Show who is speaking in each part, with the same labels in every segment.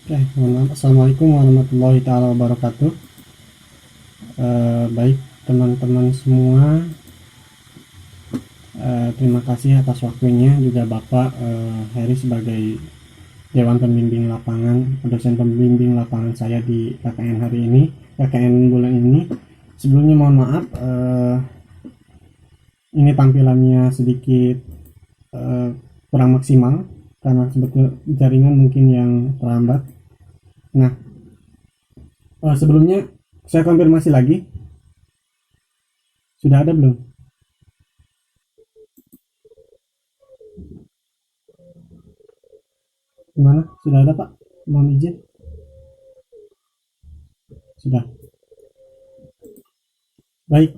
Speaker 1: Oke, mohon maaf. Assalamualaikum warahmatullahi taala wabarakatuh. Baik teman-teman semua, terima kasih atas waktunya juga Bapak Heri sebagai Dewan Pembimbing Lapangan, dosen pembimbing lapangan saya di KKN hari ini, KKN bulan ini. Sebelumnya mohon maaf, ini tampilannya sedikit eh, kurang maksimal karena sebetulnya jaringan mungkin yang terhambat. Nah, sebelumnya saya konfirmasi lagi, sudah ada belum? Gimana? Sudah ada Pak? Mohon izin. Sudah. Baik,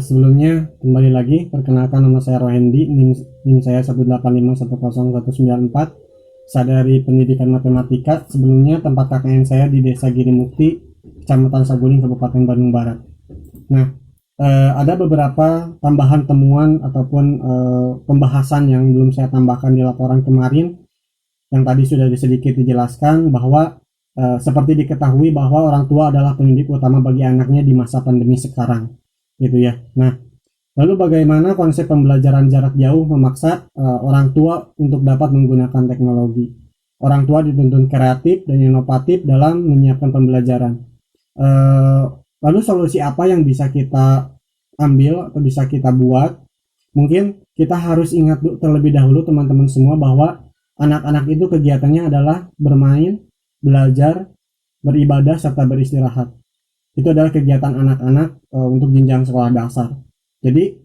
Speaker 1: sebelumnya kembali lagi perkenalkan nama saya Rohendi, NIM saya 185109194. Saya dari Pendidikan Matematika. Sebelumnya tempat KKN saya di Desa Girimukti, Kecamatan Saguling, Kabupaten Bandung Barat. Nah, ada beberapa tambahan temuan ataupun pembahasan yang belum saya tambahkan di laporan kemarin yang tadi sudah sedikit dijelaskan bahwa seperti diketahui bahwa orang tua adalah pendidik utama bagi anaknya di masa pandemi sekarang, gitu ya. Nah, lalu bagaimana konsep pembelajaran jarak jauh memaksa orang tua untuk dapat menggunakan teknologi? Orang tua dituntut kreatif dan inovatif dalam menyiapkan pembelajaran. Eh, Lalu solusi apa yang bisa kita ambil atau bisa kita buat? Mungkin kita harus ingat terlebih dahulu teman-teman semua bahwa anak-anak itu kegiatannya adalah bermain, belajar, beribadah, serta beristirahat. Itu adalah kegiatan anak-anak untuk jenjang sekolah dasar. Jadi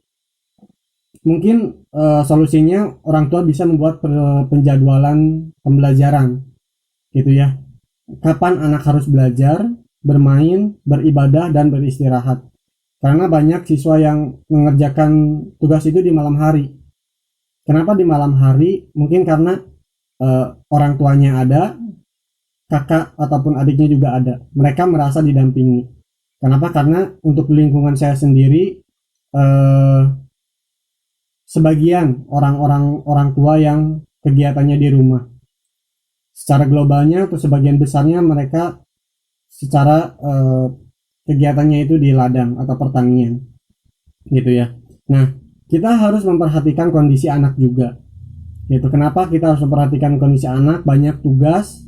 Speaker 1: mungkin solusinya orang tua bisa membuat penjadwalan pembelajaran gitu ya. Kapan anak harus belajar, bermain, beribadah, dan beristirahat. Karena banyak siswa yang mengerjakan tugas itu di malam hari. Kenapa di malam hari? Mungkin karena orang tuanya ada, kakak ataupun adiknya juga ada. Mereka merasa didampingi. Kenapa? Karena untuk lingkungan saya sendiri, eh, sebagian orang-orang orang tua yang kegiatannya di rumah. Secara globalnya atau sebagian besarnya mereka secara kegiatannya itu di ladang atau pertanian, gitu ya. Nah, kita harus memperhatikan kondisi anak juga. Gitu. Kenapa kita harus memperhatikan kondisi anak? Banyak tugas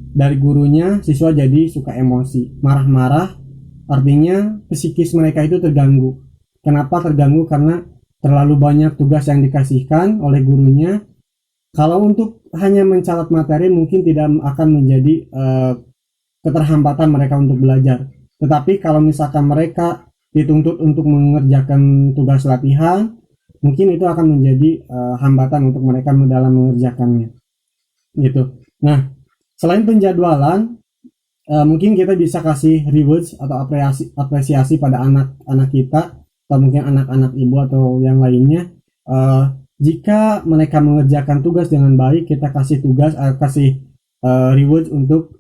Speaker 1: dari gurunya, siswa jadi suka emosi, marah-marah, artinya psikis mereka itu terganggu. Kenapa terganggu? Karena terlalu banyak tugas yang dikasihkan oleh gurunya. Kalau untuk hanya mencatat materi mungkin tidak akan menjadi keterhambatan mereka untuk belajar. Tetapi kalau misalkan mereka dituntut untuk mengerjakan tugas latihan, mungkin itu akan menjadi hambatan untuk mereka dalam mengerjakannya. Gitu. Nah, selain penjadwalan, mungkin kita bisa kasih rewards atau apresiasi pada anak-anak kita atau mungkin anak-anak ibu atau yang lainnya. Jika mereka mengerjakan tugas dengan baik, kita kasih tugas, kasih reward untuk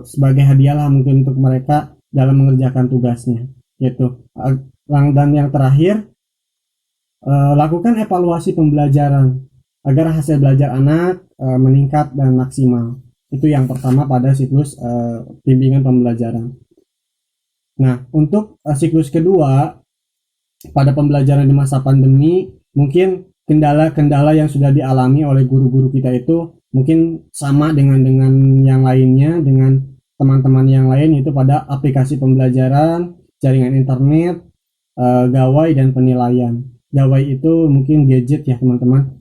Speaker 1: sebagai hadiah lah mungkin untuk mereka dalam mengerjakan tugasnya, gitu. Dan yang terakhir, lakukan evaluasi pembelajaran agar hasil belajar anak meningkat dan maksimal. Itu yang pertama pada siklus bimbingan pembelajaran. Nah, untuk siklus kedua pada pembelajaran di masa pandemi, mungkin kendala-kendala yang sudah dialami oleh guru-guru kita itu mungkin sama dengan yang lainnya, dengan teman-teman yang lain, yaitu pada aplikasi pembelajaran, jaringan internet, gawai dan penilaian. Gawai itu mungkin gadget ya teman-teman.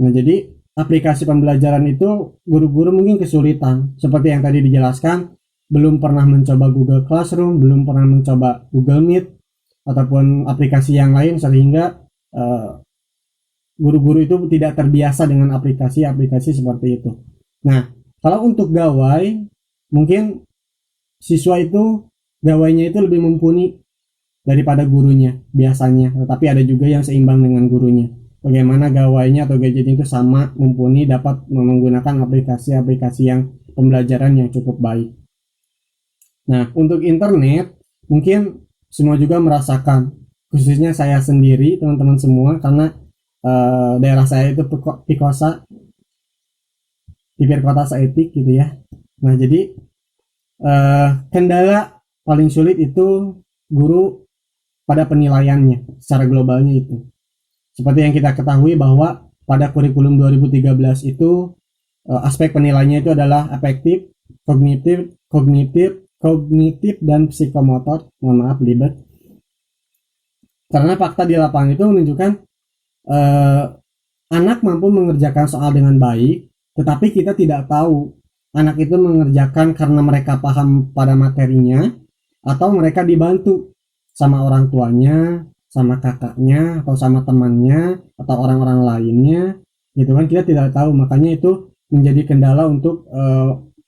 Speaker 1: Nah, jadi aplikasi pembelajaran itu guru-guru mungkin kesulitan. Seperti yang tadi dijelaskan, belum pernah mencoba Google Classroom, belum pernah mencoba Google Meet, ataupun aplikasi yang lain sehingga guru-guru itu tidak terbiasa dengan aplikasi-aplikasi seperti itu. Nah, kalau untuk gawai, mungkin siswa itu gawainya itu lebih mumpuni daripada gurunya biasanya, tetapi ada juga yang seimbang dengan gurunya. Bagaimana gawainya atau gadgetnya itu sama mumpuni, dapat menggunakan aplikasi-aplikasi yang pembelajaran yang cukup baik. Nah, untuk internet mungkin semua juga merasakan, khususnya saya sendiri, teman-teman semua, karena daerah saya itu Pikosa, bibir kota Saetik gitu ya. Nah, jadi kendala paling sulit itu guru pada penilaiannya secara globalnya itu. Seperti yang kita ketahui bahwa pada kurikulum 2013 itu aspek penilaiannya itu adalah afektif, kognitif, dan psikomotor. Mohon maaf libet. Karena fakta di lapangan itu menunjukkan eh, anak mampu mengerjakan soal dengan baik, tetapi kita tidak tahu anak itu mengerjakan karena mereka paham pada materinya atau mereka dibantu sama orang tuanya, sama kakaknya, atau sama temannya, atau orang-orang lainnya, gitu kan, kita tidak tahu. Makanya itu menjadi kendala untuk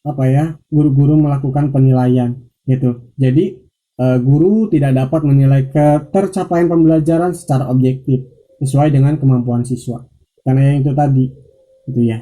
Speaker 1: apa ya, guru-guru melakukan penilaian gitu. Jadi guru tidak dapat menilai ketercapaian pembelajaran secara objektif sesuai dengan kemampuan siswa, karena yang itu tadi, gitu ya.